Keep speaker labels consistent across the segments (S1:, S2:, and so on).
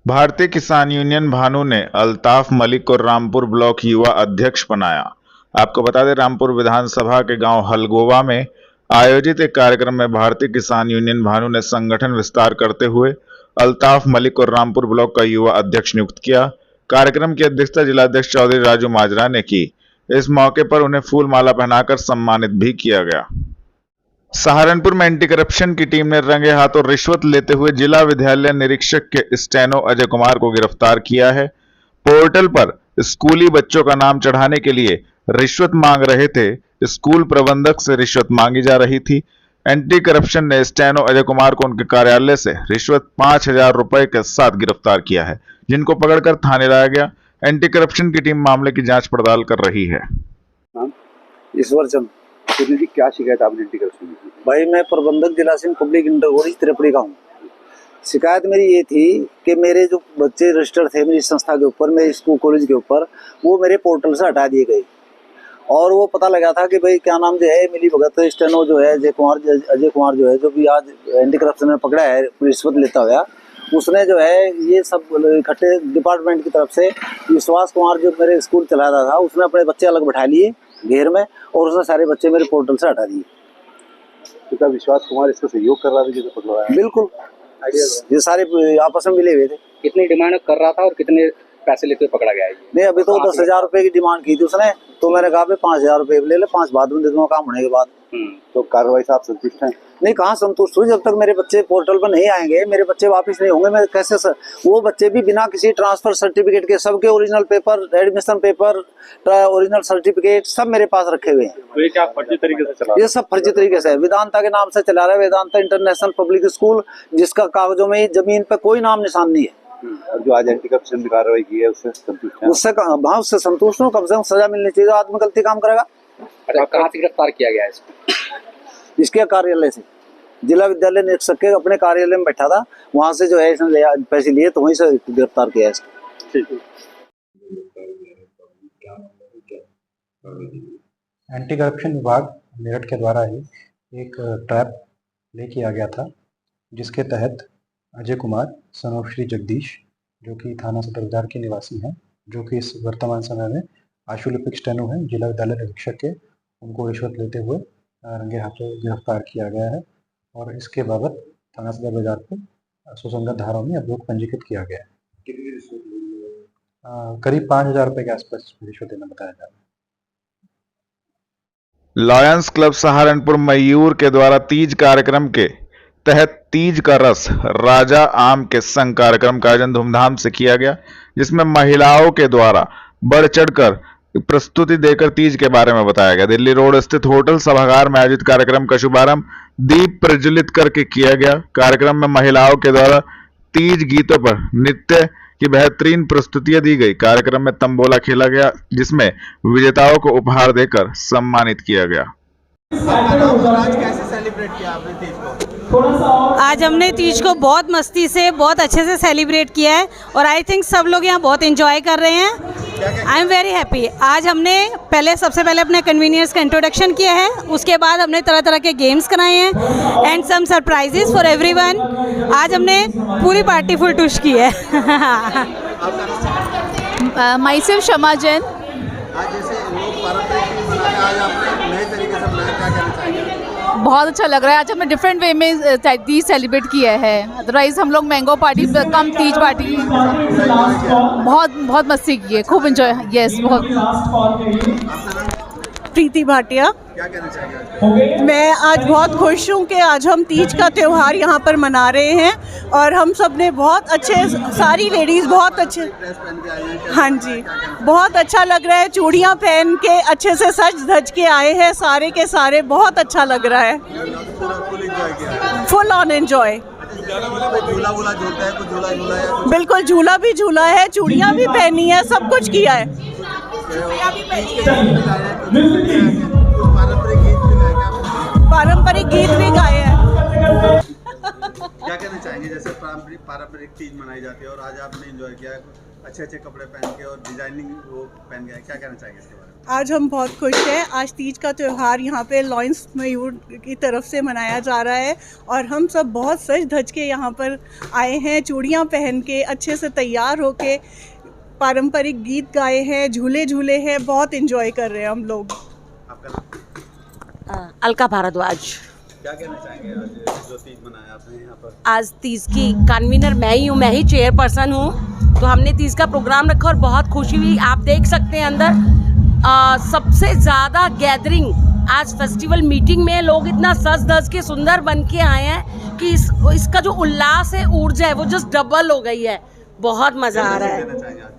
S1: भारतीय किसान यूनियन भानु ने अल्ताफ मलिक को रामपुर ब्लॉक युवा अध्यक्ष बनाया। आपको बता दें, रामपुर विधानसभा के गांव हलगोवा में आयोजित एक कार्यक्रम में भारतीय किसान यूनियन भानु ने संगठन विस्तार करते हुए अल्ताफ मलिक को रामपुर ब्लॉक का युवा अध्यक्ष नियुक्त किया। कार्यक्रम की अध्यक्षता जिलाध्यक्ष चौधरी राजू माजरा ने की। इस मौके पर उन्हें फूल माला पहनाकर सम्मानित भी किया गया। सहारनपुर में एंटी करप्शन की टीम ने रंगे हाथों रिश्वत लेते हुए जिला विद्यालय निरीक्षक के स्टेनो अजय कुमार को गिरफ्तार किया है। पोर्टल पर स्कूली बच्चों का नाम चढ़ाने के लिए रिश्वत मांग रहे थे। स्कूल प्रबंधक से रिश्वत मांगी जा रही थी। एंटी करप्शन ने स्टेनो अजय कुमार को उनके कार्यालय से रिश्वत 5,000 रुपए के साथ गिरफ्तार किया है, जिनको पकड़कर थाने लाया गया। एंटी करप्शन की टीम मामले की जांच पड़ताल कर रही है।
S2: ईश्वर चंद
S3: जी, क्या शिकायत आपने एंटी करप्शन की?
S2: भाई, मैं प्रबंधक जिला Singh public inter college Tripuri का हूँ। शिकायत मेरी ये थी कि मेरे जो बच्चे रजिस्टर थे मेरी संस्था के ऊपर, मेरे स्कूल कॉलेज के ऊपर, वो मेरे पोर्टल से हटा दिए गए। और वो पता लगा था कि भाई क्या नाम जो है मिली भगत स्टेनो जो है अजय कुमार जो है, जो भी आज एंटी करप्शन में पकड़ा है रिश्वत लेता हुआ, उसने जो है ये सब इकट्ठे डिपार्टमेंट की तरफ से विश्वास कुमार जो मेरे स्कूल चलाता था, उसने अपने बच्चे अलग बैठा लिए घेर में और उसने सारे बच्चे मेरे पोर्टल से हटा दिए।
S3: तो क्या विश्वास कुमार इसका सहयोग कर रहा था जिसे पकड़ा है?
S2: बिल्कुल, ये सारे आपस में मिले हुए थे।
S4: कितनी डिमांड कर रहा था और कितने पैसे लेते हुए पकड़ा गया है?
S2: नहीं, अभी तो 10,000 रुपए की डिमांड की थी उसने, तो मैंने कहा 5,000 रुपए ले ले, 5 बाद में दे दूंगा काम होने के बाद।
S3: तो कार्रवाई से आप संतुष्ट हैं?
S2: नहीं, कहाँ संतुष्ट हुई, जब तक मेरे बच्चे पोर्टल पर नहीं आएंगे, मेरे बच्चे वापस नहीं होंगे, मैं कैसे वो बच्चे भी बिना किसी ट्रांसफर सर्टिफिकेट के सबके original paper, admission paper, original certificate सब मेरे पास रखे हुए हैं।
S3: तो ये क्या फर्जी तरीके से चला?
S2: ये सब फर्जी तरीके से वेदांता के नाम से चला रहा है, वेदांता इंटरनेशनल पब्लिक स्कूल, जिसका कागजों में जमीन पे कोई नाम निशान नहीं है।
S3: और जो आज एंटी करप्शन की कार्रवाई की है उससे संतुष्ट हैं?
S2: उससे संतुष्ट हूँ। कम से कम सजा मिलनी चाहिए, आदमी गलती काम करेगा।
S4: अच्छा, कहाँ से गिरफ्तार किया गया है इसको?
S2: इसके कार्यालय से, जिला विद्यालय निरीक्षक के अपने कार्यालय में बैठा था, वहां से जो है इसने पैसे लिए तो वहीं से गिरफ्तार किया है इसको।
S5: एंटी करप्शन विभाग मेरठ के द्वारा ही एक ट्रैप प्ले किया गया था, जिसके तहत अजय कुमार सन ऑफ श्री जगदीश, जो कि थाना सदर बाजार के निवासी हैं, जो कि इस वर्तमान समय में आशुलिपिक स्टेनो है जिला विद्यालय निरीक्षक के, उनको रिश्वत लेते हुए रंगे हाथों गिरफ्तार किया गया है और इसके बाबत थाना सदर बाजार पर सुसंगत धाराओं में अभियोग पंजीकृत किया गया है।
S3: कितनी रिश्वत ली?
S5: करीब 5,000 रुपये के आसपास रिश्वत देना बताया जा रहा है।
S1: लॉयंस क्लब सहारनपुर मयूर के द्वारा तीज कार्यक्रम के तहत तीज का रस राजा आम के संग कार्यक्रम का आयोजन धूमधाम से किया गया, जिसमें महिलाओं के द्वारा बढ़ चढ़कर प्रस्तुति देकर तीज के बारे में बताया गया। दिल्ली रोड स्थित होटल सभागार में आयोजित कार्यक्रम का शुभारंभ दीप प्रज्वलित करके किया गया। कार्यक्रम में महिलाओं के द्वारा तीज गीतों पर नृत्य की बेहतरीन प्रस्तुतियां दी गई। कार्यक्रम में तंबोला खेला गया, जिसमें विजेताओं को उपहार देकर सम्मानित किया गया।
S6: आज कैसे सेलिब्रेट किया आपने तीज को?
S7: आज हमने तीज को बहुत मस्ती से, बहुत अच्छे से सेलिब्रेट किया है और आई थिंक सब लोग यहाँ बहुत एंजॉय कर रहे हैं। I am very happy. आज हमने सबसे पहले अपने कन्वीनियंस का इंट्रोडक्शन किया है, उसके बाद हमने तरह तरह के गेम्स कराए हैं and some surprises for everyone. आज हमने पूरी पार्टी फुल टुश की है।
S8: Myself Shama Jain.
S6: आज जैसे लोग पारंपरिक आज आपने नए तरीके से बनाया, क्या कहना चाहेंगे?
S8: बहुत अच्छा लग रहा है। आज हमने डिफरेंट वे में तीज सेलिब्रेट किया है। अदरवाइज हम लोग मैंगो पार्टी कम तीज पार्टी बहुत मस्ती की है, खूब एंजॉय। यस, बहुत।
S9: प्रीति भाटिया।
S6: क्या कहना चाहेंगे?
S9: मैं आज बहुत खुश हूँ कि आज हम तीज का त्यौहार यहाँ पर मना रहे हैं और हम सब ने बहुत अच्छे, सारी लेडीज़ बहुत अच्छे,
S6: ड्रेस पहन के आए हैं?
S9: हाँ जी, बहुत अच्छा लग रहा है। चूड़ियाँ पहन के अच्छे से सज धज के आए हैं सारे के सारे, बहुत अच्छा लग रहा है।
S6: फुल एंजॉय किया?
S9: Full on enjoy.
S6: झूला वूला झूलता है? कुछ झूला झूला है?
S9: बिल्कुल, झूला भी झूला है, चूड़ियाँ भी पहनी है, सब कुछ किया है।
S6: पारंपरिक गीत भी गाए हैं?
S9: पारंपरिक गीत भी गाए हैं।
S6: क्या कहना चाहिए? चाहेंगे, जैसे पारंपरिक तीज मनाई जाती है और आज आपने एंजॉय किया अच्छे अच्छे कपड़े पहन के और डिजाइनिंग वो पहन के, क्या कहना चाहेंगे इसके बारे में?
S9: आज हम बहुत खुश हैं। आज तीज का त्यौहार यहाँ पे लॉयंस मयूर की तरफ से मनाया जा रहा है और हम सब बहुत सज धज के यहाँ पर आए हैं, चूड़ियाँ पहन के अच्छे से तैयार होके, पारंपरिक गीत गाए हैं, झूले झूले हैं, बहुत एंजॉय कर रहे हैं हम लोग।
S6: आपका नाम?
S10: अलका भारद्वाज।
S6: क्या कहना चाहेंगे आज जो तीज मनाया आपने यहाँ पर?
S10: आज तीज की कन्वीनर मैं ही हूँ, मैं ही चेयरपर्सन हूँ, तो हमने तीज का प्रोग्राम रखा और बहुत खुशी हुई। आप देख सकते हैं अंदर सबसे ज़्यादा गैदरिंग आज फेस्टिवल मीटिंग में, लोग इतना सज धज के सुंदर बन के आए हैं कि इसका जो उल्लास है, ऊर्जा है, वो जस्ट डबल हो गई है। बहुत मज़ा आ रहा है।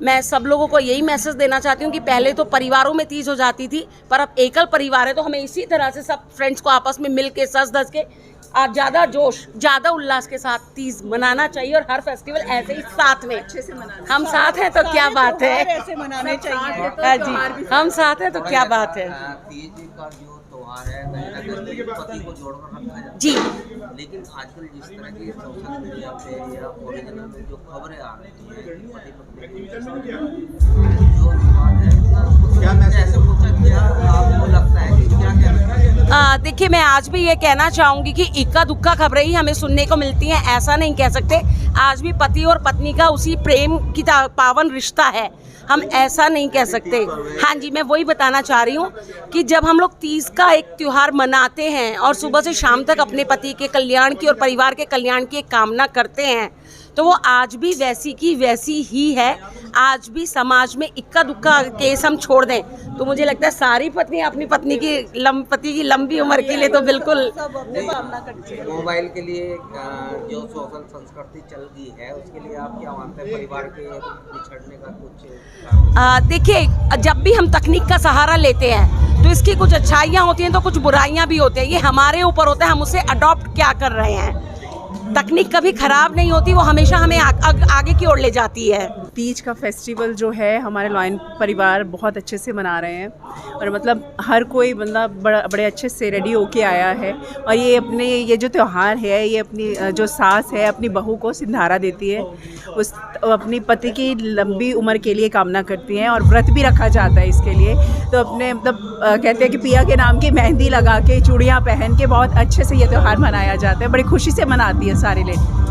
S10: मैं सब लोगों को यही मैसेज देना चाहती हूँ कि पहले तो परिवारों में तीज हो जाती थी, पर अब एकल परिवार है, तो हमें इसी तरह से सब फ्रेंड्स को आपस में मिल के सज धज के ज़्यादा जोश, ज़्यादा उल्लास के साथ तीज मनाना चाहिए और हर फेस्टिवल ऐसे ही साथ में अच्छे से मनाना। हम साथ हैं तो क्या बात है,
S9: ऐसे मनाने चाहिए।
S10: हाँ जी, हम साथ हैं तो क्या बात है।
S11: तीज का जो त्योहार है पति को जोड़कर रखा जाता है
S10: जी,
S11: लेकिन आजकल जिस तरह की सोशल मीडिया पे या ओरिजिनल में जो खबरें आ रही हैं पति पत्नी जो विवाद है, क्या मैंने ऐसे पूछा, क्या आपको लगता है कि क्या कहना चाहिए?
S10: देखिए, मैं आज भी ये कहना चाहूँगी कि इक्का दुक्का खबरें ही हमें सुनने को मिलती हैं, ऐसा नहीं कह सकते। आज भी पति और पत्नी का उसी प्रेम की पावन रिश्ता है, हम ऐसा नहीं कह सकते। हाँ जी, मैं वही बताना चाह रही हूँ कि जब हम लोग तीज का एक त्यौहार मनाते हैं और सुबह से शाम तक अपने पति के कल्याण की और परिवार के कल्याण की एक कामना करते हैं, तो वो आज भी वैसी की वैसी ही है। आज भी समाज में इक्का दुक्का केस हम छोड़ दें तो मुझे लगता है सारी पत्नी अपनी पति की लंबी उम्र के लिए तो बिल्कुल
S11: मोबाइल के लिए जो सोशल संस्कृति चल गई है उसके लिए आप क्या मानते हैं, परिवार के बिछड़ने का कुछ?
S10: देखिए, जब भी हम तकनीक का सहारा लेते हैं तो इसकी कुछ अच्छाइयाँ होती हैं तो कुछ बुराइयाँ भी होती हैं। ये हमारे ऊपर होता है, हम उसे अडॉप्ट क्या कर रहे हैं। तकनीक कभी खराब नहीं होती, वो हमेशा हमें आगे की ओर ले जाती है।
S12: तीज का फेस्टिवल जो है हमारे लॉयन परिवार बहुत अच्छे से मना रहे हैं और मतलब हर कोई बंदा बड़े अच्छे से रेडी होके आया है और ये जो त्यौहार है ये अपनी जो सास है अपनी बहू को सिंधारा देती है, उस अपनी पति की लंबी उम्र के लिए कामना करती हैं और व्रत भी रखा जाता है इसके लिए। तो अपने मतलब कहते हैं कि पिया के नाम की मेहंदी लगा के चूड़ियाँ पहन के बहुत अच्छे से ये त्यौहार मनाया जाता है, बड़ी खुशी से मनाती है सारे लोग।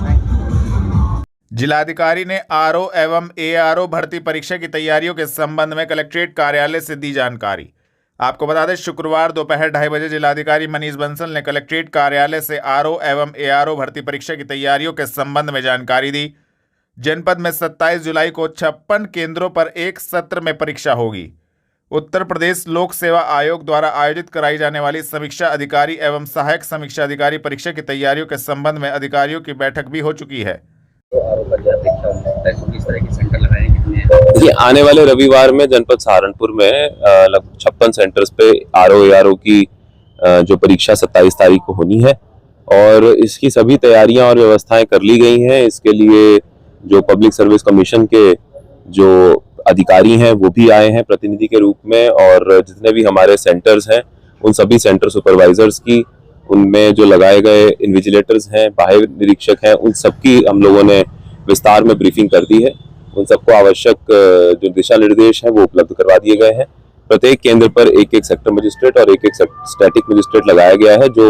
S1: जिलाधिकारी ने आरओ एवं एआरओ भर्ती परीक्षा की तैयारियों के संबंध में कलेक्ट्रेट कार्यालय से दी जानकारी। आपको बता दें, शुक्रवार दोपहर 2:30 बजे जिलाधिकारी मनीष बंसल ने कलेक्ट्रेट कार्यालय से आरओ एवं एआरओ भर्ती परीक्षा की तैयारियों के संबंध में जानकारी दी। जनपद में 27 जुलाई को 56 केंद्रों पर एक सत्र में परीक्षा होगी। उत्तर प्रदेश लोक सेवा आयोग द्वारा आयोजित कराई जाने वाली समीक्षा अधिकारी एवं सहायक समीक्षा अधिकारी परीक्षा की तैयारियों के संबंध में अधिकारियों की बैठक भी हो चुकी है।
S13: देखिए, आने वाले रविवार में जनपद सहारनपुर में लगभग 56 सेंटर्स पे आरओ एआरओ की जो परीक्षा 27 तारीख को होनी है और इसकी सभी तैयारियां और व्यवस्थाएं कर ली गई हैं। इसके लिए जो पब्लिक सर्विस कमीशन के जो अधिकारी हैं वो भी आए हैं प्रतिनिधि के रूप में और जितने भी हमारे सेंटर्स हैं उन सभी सेंटर सुपरवाइजर्स की, उनमें जो लगाए गए इन्विजिलेटर्स हैं, बाह्य निरीक्षक हैं, उन सबकी हम लोगों ने विस्तार में ब्रीफिंग कर दी है। उन सबको आवश्यक जो दिशा निर्देश हैं वो उपलब्ध करवा दिए गए हैं। प्रत्येक केंद्र पर एक सेक्टर मजिस्ट्रेट और एक स्टैटिक मजिस्ट्रेट लगाया गया है। जो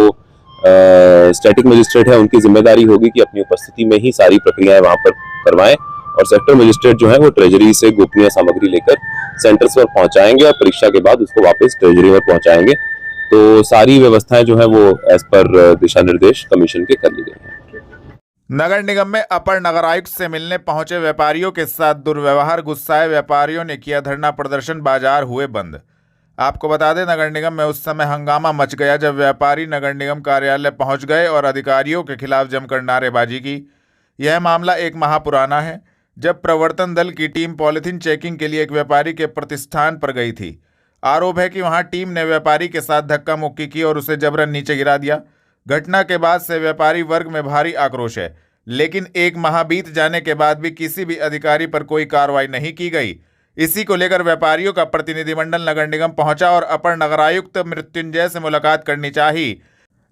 S13: स्टैटिक मजिस्ट्रेट है उनकी जिम्मेदारी होगी कि अपनी उपस्थिति में ही सारी प्रक्रियाएं वहां पर करवाएं और सेक्टर मजिस्ट्रेट जो है वो ट्रेजरी से गोपनीय सामग्री लेकर सेंटर्स पर पहुंचाएंगे और परीक्षा के बाद उसको वापस ट्रेजरी में पहुंचाएंगे। तो सारी व्यवस्थाएं जो है वो एज पर दिशा निर्देश कमीशन के कर ली गई हैं।
S1: नगर निगम में अपर नगर आयुक्त से मिलने पहुंचे व्यापारियों के साथ दुर्व्यवहार, गुस्साए व्यापारियों ने किया धरना प्रदर्शन, बाजार हुए बंद। आपको बता दें, नगर निगम में उस समय हंगामा मच गया जब व्यापारी नगर निगम कार्यालय पहुंच गए और अधिकारियों के खिलाफ जमकर नारेबाजी की। यह मामला एक माह पुराना है, जब प्रवर्तन दल की टीम पॉलिथीन चेकिंग के लिए एक व्यापारी के प्रतिष्ठान पर गई थी। आरोप है कि वहां टीम ने व्यापारी के साथ धक्का मुक्की की और उसे जबरन नीचे गिरा दिया। घटना के बाद से व्यापारी वर्ग में भारी आक्रोश है, लेकिन एक माह बीत जाने के बाद भी किसी भी अधिकारी पर कोई कार्रवाई नहीं की गई। इसी को लेकर व्यापारियों का प्रतिनिधिमंडल नगर निगम पहुंचा और अपर नगरायुक्त मृत्युंजय से मुलाकात करनी चाहिए,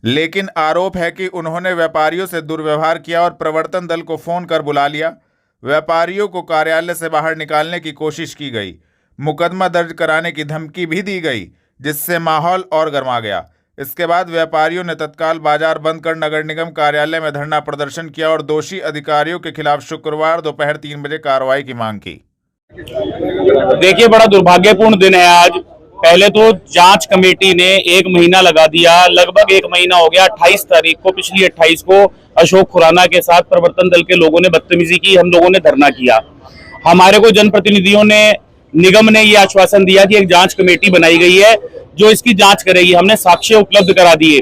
S1: लेकिन आरोप है कि उन्होंने व्यापारियों से दुर्व्यवहार किया और प्रवर्तन दल को फोन कर बुला लिया। व्यापारियों को कार्यालय से बाहर निकालने की कोशिश की गई, मुकदमा दर्ज कराने की धमकी भी दी गई, जिससे माहौल और गर्मा गया। इसके बाद व्यापारियों ने तत्काल बाजार बंद कर नगर निगम कार्यालय में धरना प्रदर्शन किया और दोषी अधिकारियों के खिलाफ शुक्रवार दोपहर 3 बजे कार्रवाई की मांग की।
S14: देखिए, बड़ा दुर्भाग्यपूर्ण दिन है आज। पहले तो जांच कमेटी ने 1 महीना लगा दिया, लगभग 1 महीना हो गया। 28 तारीख को, पिछली 28 को अशोक खुराना के साथ प्रवर्तन दल के लोगों ने बदतमीजी की, हम लोगों ने धरना किया। हमारे को जनप्रतिनिधियों ने, निगम ने ये आश्वासन दिया कि एक जांच कमेटी बनाई गई है जो इसकी जांच करेगी। हमने साक्ष्य उपलब्ध करा दिए।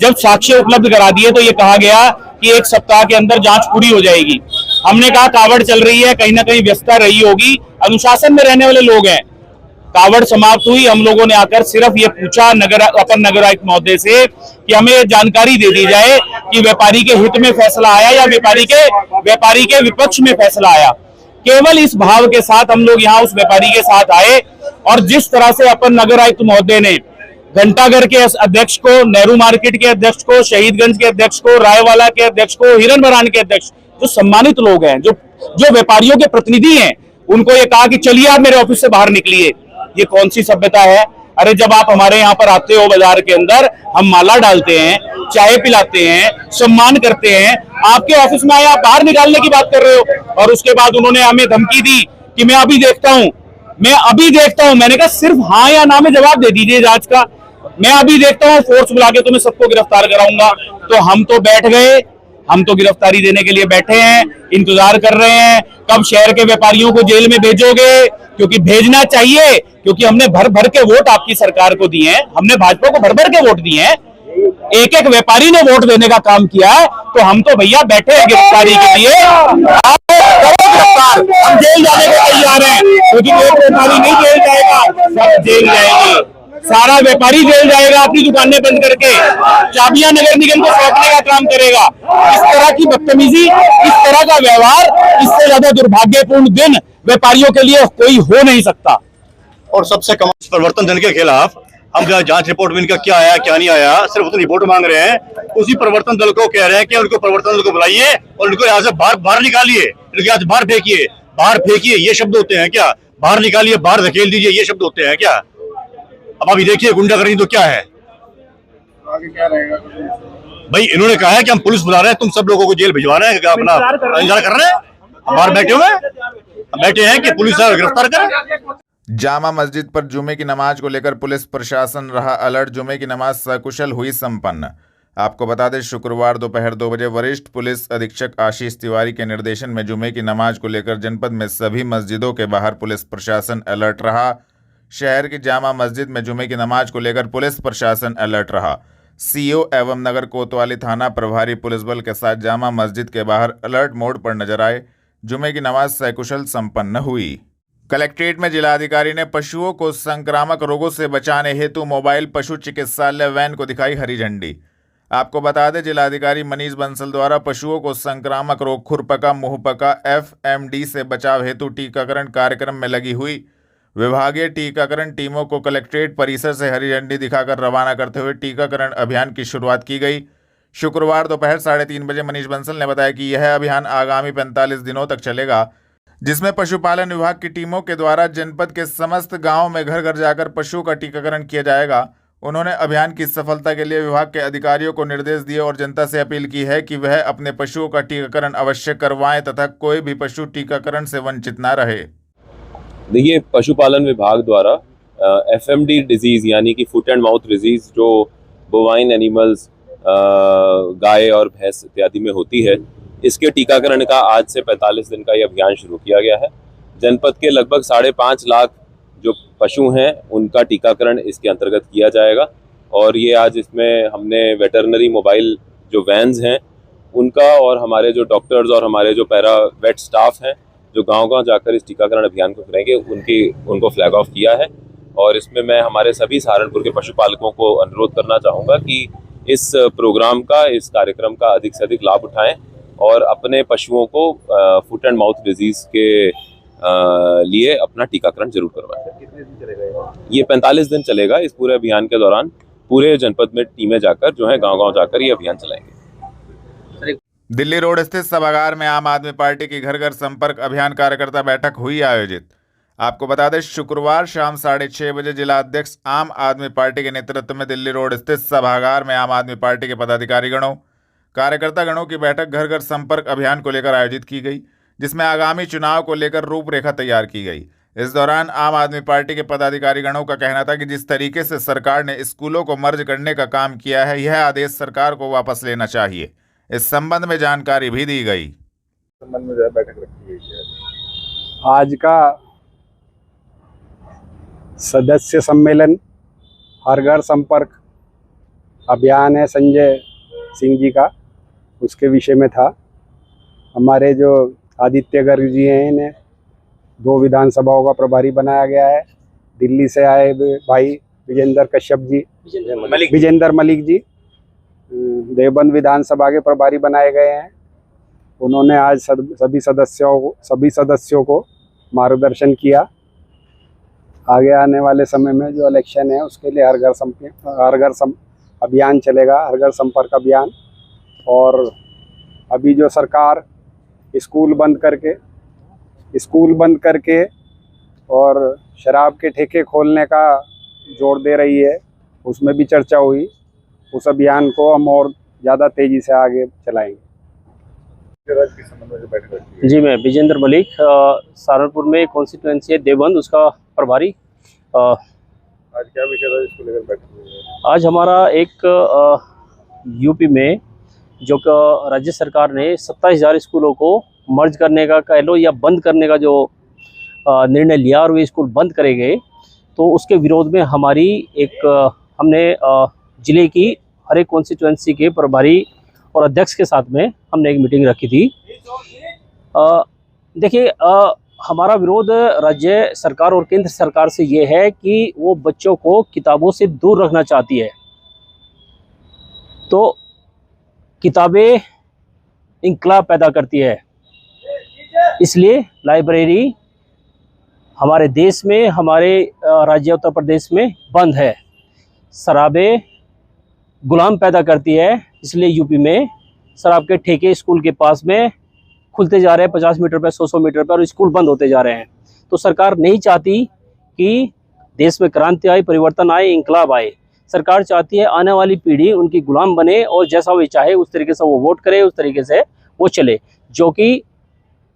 S14: जब साक्ष्य उपलब्ध करा दिए तो ये कहा गया कि 1 सप्ताह के अंदर जांच पूरी हो जाएगी। हमने कहा कावड़ चल रही है, कहीं ना कहीं व्यस्तता रही होगी, अनुशासन में रहने वाले लोग हैं। कावड़ समाप्त हुई। हम लोगों ने आकर सिर्फ ये पूछा अपर नगर आयुक्त महोदय से कि हमें ये जानकारी दे दी जाए कि व्यापारी के हित में फैसला आया या व्यापारी के विपक्ष में फैसला आया। केवल इस भाव के साथ हम लोग यहाँ उस व्यापारी के साथ आए और जिस तरह से अपर नगर आयुक्त महोदय ने घंटाघर के अध्यक्ष को, नेहरू मार्केट के अध्यक्ष को, शहीदगंज के अध्यक्ष को, रायवाला के अध्यक्ष को, हिरन बरान के अध्यक्ष, जो सम्मानित लोग हैं, जो व्यापारियों के प्रतिनिधि हैं, उनको ये कहा कि चलिए आप मेरे ऑफिस से बाहर निकलिए। ये कौन सी सभ्यता है? अरे जब आप हमारे यहाँ पर आते हो बाजार के अंदर, हम माला डालते हैं, चाय पिलाते हैं, सम्मान करते हैं, आपके ऑफिस में आए आप बाहर निकालने की बात कर रहे हो। और उसके बाद उन्होंने हमें धमकी दी कि मैं अभी देखता हूं। मैंने कहा सिर्फ हाँ या ना में जवाब दे दीजिए जांच का। मैं अभी देखता हूं, फोर्स बुला के तुम्हें सबको गिरफ्तार कराऊंगा। तो हम तो बैठ गए, हम तो गिरफ्तारी देने के लिए बैठे हैं, इंतजार कर रहे हैं कब शहर के व्यापारियों को जेल में भेजोगे, क्योंकि भेजना चाहिए, क्योंकि हमने भर भर के वोट आपकी सरकार को दिए हैं, हमने भाजपा को भर भर के वोट दिए हैं। एक एक व्यापारी ने वोट देने का काम किया है, तो हम तो भैया बैठे हैं गिरफ्तारी के लिए। आप करो गिरफ्तार, हम जेल जाने को तैयार हैं, क्योंकि एक व्यापारी नहीं जेल जाएगा, सब जेल जाएंगे, सारा व्यापारी जेल जाएगा, अपनी दुकानें बंद करके चाबियां नगर निगम को सौंपने का काम करेगा। इस तरह की बदतमीजी, इस तरह का व्यवहार, इससे ज्यादा दुर्भाग्यपूर्ण दिन व्यापारियों के लिए कोई हो नहीं सकता।
S15: और सबसे कम प्रवर्तन दल के खिलाफ हम जो जांच रिपोर्ट में इनका क्या आया क्या नहीं आया, सिर्फ उतनी रिपोर्ट मांग रहे हैं। उसी प्रवर्तन दल को कह रहे हैं कि उनको प्रवर्तन दल को बुलाइए और उनको यहाँ से बाहर निकालिए, इनके यहाँ से बाहर फेंकिए। ये शब्द होते हैं क्या? बाहर निकालिए, बाहर धकेल दीजिए, ये शब्द होते हैं क्या? अब अभी देखिए गुंडागर्दी तो क्या है।
S6: आगे क्या रहेगा
S15: भाई? इन्होंने कहा है कि हम पुलिस बुला रहे हैं, तुम सब लोगों को जेल भिजवा रहे हैं, अपना इंतजार कर रहे हैं, बाहर बैठे हैं कि पुलिस गिरफ्तार करे।
S1: जामा मस्जिद पर जुमे की नमाज को लेकर पुलिस प्रशासन रहा अलर्ट। जुमे की नमाज सकुशल हुई संपन्न। आपको बता दें, शुक्रवार दोपहर 2 बजे वरिष्ठ पुलिस अधीक्षक आशीष तिवारी के निर्देशन में जुमे की नमाज को लेकर जनपद में सभी मस्जिदों के बाहर पुलिस प्रशासन अलर्ट रहा। शहर की जामा मस्जिद में जुमे की नमाज को लेकर पुलिस प्रशासन अलर्ट रहा। सीओ एवं नगर कोतवाली थाना प्रभारी पुलिस बल के साथ जामा मस्जिद के बाहर अलर्ट मोड पर नजर आए। जुमे की नमाज सकुशल संपन्न हुई। कलेक्ट्रेट में जिलाधिकारी ने पशुओं को संक्रामक रोगों से बचाने हेतु मोबाइल पशु चिकित्सालय वैन को दिखाई हरी झंडी। आपको बता दें, जिलाधिकारी मनीष बंसल द्वारा पशुओं को संक्रामक रोग खुरपका, मुंहपका, FMD से बचाव हेतु टीकाकरण कार्यक्रम में लगी हुई विभागीय टीकाकरण टीमों को कलेक्ट्रेट परिसर से हरी झंडी दिखाकर रवाना करते हुए टीकाकरण अभियान की शुरुआत की गई। शुक्रवार दोपहर 3:30 बजे मनीष बंसल ने बताया कि यह अभियान आगामी 45 दिनों तक चलेगा, जिसमें पशुपालन विभाग की टीमों के द्वारा जनपद के समस्त गांवों में घर घर जाकर पशुओं का टीकाकरण किया जाएगा। उन्होंने अभियान की सफलता के लिए विभाग के अधिकारियों को निर्देश दिए और जनता से अपील की है कि वह अपने पशुओं का टीकाकरण अवश्य करवाएं तथा कोई भी पशु टीकाकरण से वंचित न रहे।
S13: देखिए, पशुपालन विभाग द्वारा FMD डिजीज़ यानी कि फुट एंड माउथ डिजीज़ जो बोवाइन एनिमल्स, गाय और भैंस इत्यादि में होती है, इसके टीकाकरण का आज से 45 दिन का ये अभियान शुरू किया गया है। जनपद के लगभग 5.5 लाख जो पशु हैं उनका टीकाकरण इसके अंतर्गत किया जाएगा। और ये आज इसमें हमने वेटरनरी मोबाइल जो वैन्स हैं उनका और हमारे जो डॉक्टर्स और हमारे जो पैरा वेट स्टाफ हैं जो गांव-गांव जाकर इस टीकाकरण अभियान को करेंगे उनको फ्लैग ऑफ किया है। और इसमें मैं हमारे सभी सहारनपुर के पशुपालकों को अनुरोध करना चाहूँगा कि इस प्रोग्राम का, इस कार्यक्रम का अधिक से अधिक लाभ उठाएं और अपने पशुओं को फुट एंड माउथ डिजीज़ के लिए अपना टीकाकरण जरूर करवाएं।
S3: कितने दिन चलेगा
S13: ये 45 दिन चलेगा। इस पूरे अभियान के दौरान पूरे जनपद में टीमें जाकर जो है गांव-गांव जाकर ये अभियान चलाएंगे।
S1: दिल्ली रोड स्थित सभागार में आम आदमी पार्टी की घर घर संपर्क अभियान कार्यकर्ता बैठक हुई आयोजित। आपको बता दें, शुक्रवार शाम 6:30 बजे जिला अध्यक्ष आम आदमी पार्टी के नेतृत्व में दिल्ली रोड स्थित सभागार में आम आदमी पार्टी के पदाधिकारी गणों, कार्यकर्ता गणों की बैठक घर घर संपर्क अभियान को लेकर आयोजित की गई, जिसमें आगामी चुनाव को लेकर रूपरेखा तैयार की गई। इस दौरान आम आदमी पार्टी के पदाधिकारी गणों का कहना था कि जिस तरीके से सरकार ने स्कूलों को मर्ज करने का काम किया है, यह आदेश सरकार को वापस लेना चाहिए। इस संबंध में जानकारी भी दी गई।
S3: संबंध में बैठक रखी गई है।
S16: आज का सदस्य सम्मेलन हर घर संपर्क अभियान है संजय सिंह जी का, उसके विषय में था। हमारे जो आदित्य गर्ग जी हैं, इन्हें 2 विधानसभाओं का प्रभारी बनाया गया है। दिल्ली से आए भाई विजेंद्र कश्यप जी, विजेंद्र मलिक जी देवबंद विधानसभा के प्रभारी बनाए गए हैं। उन्होंने आज सभी सदस्यों को मार्गदर्शन किया। आगे आने वाले समय में जो इलेक्शन है उसके लिए हर घर अभियान चलेगा, हर घर संपर्क अभियान। और अभी जो सरकार स्कूल बंद करके और शराब के ठेके खोलने का जोर दे रही है, उसमें भी चर्चा हुई। उस अभियान को हम और ज़्यादा तेज़ी से आगे चलाएंगे।
S17: जी, मैं विजेंद्र मलिक, सहारनपुर में कॉन्स्टिट्यूएंसी है देवबंद, उसका प्रभारी।
S3: आज क्या विषय था इसको लेकर बैठक हुई है?
S17: आज हमारा एक यूपी में जो राज्य सरकार ने 27,000 स्कूलों को मर्ज करने का कह लो या बंद करने का जो निर्णय लिया और वे स्कूल बंद करे गए, तो उसके विरोध में हमारी हमने ज़िले की हर एक कॉन्स्टिट्यूएंसी के प्रभारी और अध्यक्ष के साथ में हमने एक मीटिंग रखी थी। देखिए, हमारा विरोध राज्य सरकार और केंद्र सरकार से ये है कि वो बच्चों को किताबों से दूर रखना चाहती है। तो किताबें इंकलाब पैदा करती है, इसलिए लाइब्रेरी हमारे देश में, हमारे राज्य उत्तर प्रदेश में बंद है। शराबें गुलाम पैदा करती है, इसलिए यूपी में शराब के ठेके स्कूल के पास में खुलते जा रहे हैं, 50 मीटर पर, 100 मीटर पर, और स्कूल बंद होते जा रहे हैं। तो सरकार नहीं चाहती कि देश में क्रांति आए, परिवर्तन आए, इंकलाब आए। सरकार चाहती है आने वाली पीढ़ी उनकी गुलाम बने और जैसा वो चाहे उस तरीके से वो वोट करे, उस तरीके से वो चले, जो कि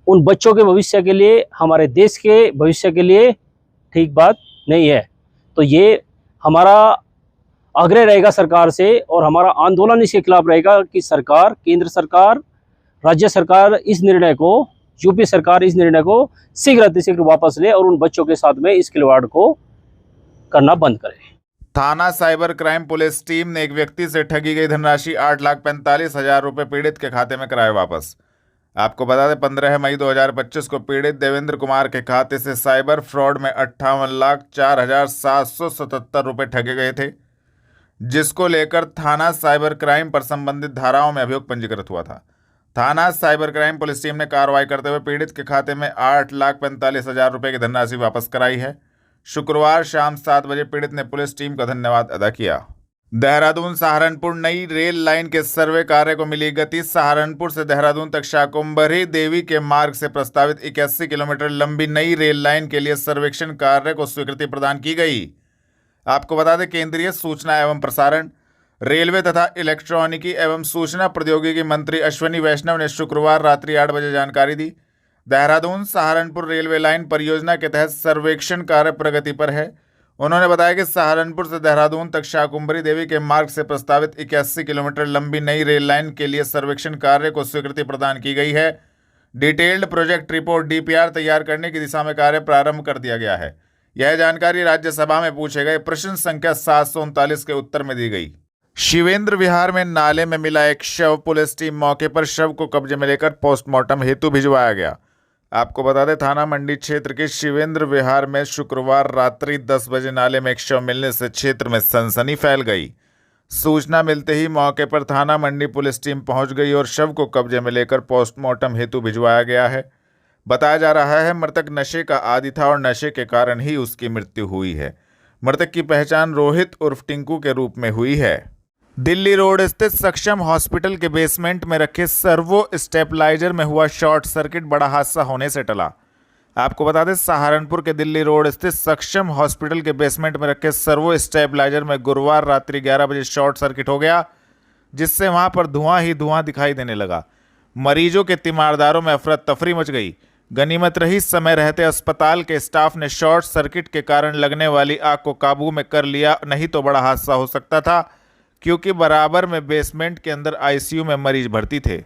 S17: उन बच्चों के भविष्य के लिए, हमारे देश के भविष्य के लिए ठीक बात नहीं है। तो ये हमारा आग्रह रहेगा सरकार से, और हमारा आंदोलन इसके खिलाफ रहेगा कि सरकार, केंद्र सरकार, राज्य सरकार इस निर्णय को, यूपी सरकार इस निर्णय को शीघ्र वापस ले और उन बच्चों के साथ में इस खिलवाड़ को करना बंद करे।
S1: थाना साइबर क्राइम पुलिस टीम ने एक व्यक्ति से ठगी गई धनराशि 8,45,000 रुपये पीड़ित के खाते में कराए वापस। आपको बता दें, 15 मई 2025 को पीड़ित देवेंद्र कुमार के खाते से साइबर फ्रॉड में 58,04,777 रुपये ठगे गए थे, जिसको लेकर थाना साइबर क्राइम पर संबंधित धाराओं में अभियोग पंजीकृत हुआ था। थाना साइबर क्राइम पुलिस टीम ने कार्रवाई करते हुए पीड़ित के खाते में 8,45,000 रुपये की धनराशि वापस कराई है। शुक्रवार शाम 7 बजे पीड़ित ने पुलिस टीम का धन्यवाद अदा किया। देहरादून सहारनपुर नई रेल लाइन के सर्वे कार्य को मिली गति। सहारनपुर से देहरादून तक शाकुंभरी देवी के मार्ग से प्रस्तावित 81 किलोमीटर लंबी नई रेल लाइन के लिए सर्वेक्षण कार्य को स्वीकृति प्रदान की गई। आपको बता दें, केंद्रीय सूचना एवं प्रसारण, रेलवे तथा इलेक्ट्रॉनिकी एवं सूचना प्रौद्योगिकी मंत्री अश्विनी वैष्णव ने शुक्रवार रात्रि 8 बजे जानकारी दी। देहरादून सहारनपुर रेलवे लाइन परियोजना के तहत सर्वेक्षण कार्य प्रगति पर है। उन्होंने बताया कि सहारनपुर से देहरादून तक शाकुंभरी देवी के मार्ग से प्रस्तावित 81 किलोमीटर लंबी नई रेल लाइन के लिए सर्वेक्षण कार्य को स्वीकृति प्रदान की गई है। डिटेल्ड प्रोजेक्ट रिपोर्ट DPR तैयार करने की दिशा में कार्य प्रारंभ कर दिया गया है। यह जानकारी राज्यसभा में पूछे गए प्रश्न संख्या 739 के उत्तर में दी गई। शिवेंद्र विहार में नाले में मिला एक शव। पुलिस टीम मौके पर शव को कब्जे में लेकर पोस्टमार्टम हेतु भिजवाया गया। आपको बता दें, थाना मंडी क्षेत्र के शिवेंद्र विहार में शुक्रवार रात्रि 10 बजे नाले में एक शव मिलने से क्षेत्र में सनसनी फैल गई। सूचना मिलते ही मौके पर थाना मंडी पुलिस टीम पहुंच गई और शव को कब्जे में लेकर पोस्टमार्टम हेतु भिजवाया गया है। बताया जा रहा है मृतक नशे का आदी था और नशे के कारण ही उसकी मृत्यु हुई है। मृतक की पहचान रोहित उर्फ टिंकू के रूप में हुई है। दिल्ली रोड स्थित सक्षम हॉस्पिटल के बेसमेंट में रखे सर्वो स्टेबलाइजर में हुआ शॉर्ट सर्किट बड़ा हादसा होने से टला। आपको बता दें, सहारनपुर के दिल्ली रोड स्थित सक्षम हॉस्पिटल के बेसमेंट में रखे सर्वो स्टेबलाइजर में गुरुवार रात्रि 11 बजे शॉर्ट सर्किट हो गया, जिससे वहां पर धुआं ही धुआं दिखाई देने लगा। मरीजों के तीमारदारों में अफरा तफरी मच गई। गनीमत रही समय रहते अस्पताल के स्टाफ ने शॉर्ट सर्किट के कारण लगने वाली आग को काबू में कर लिया, नहीं तो बड़ा हादसा हो सकता था, क्योंकि बराबर में बेसमेंट के अंदर आईसीयू में मरीज भर्ती थे।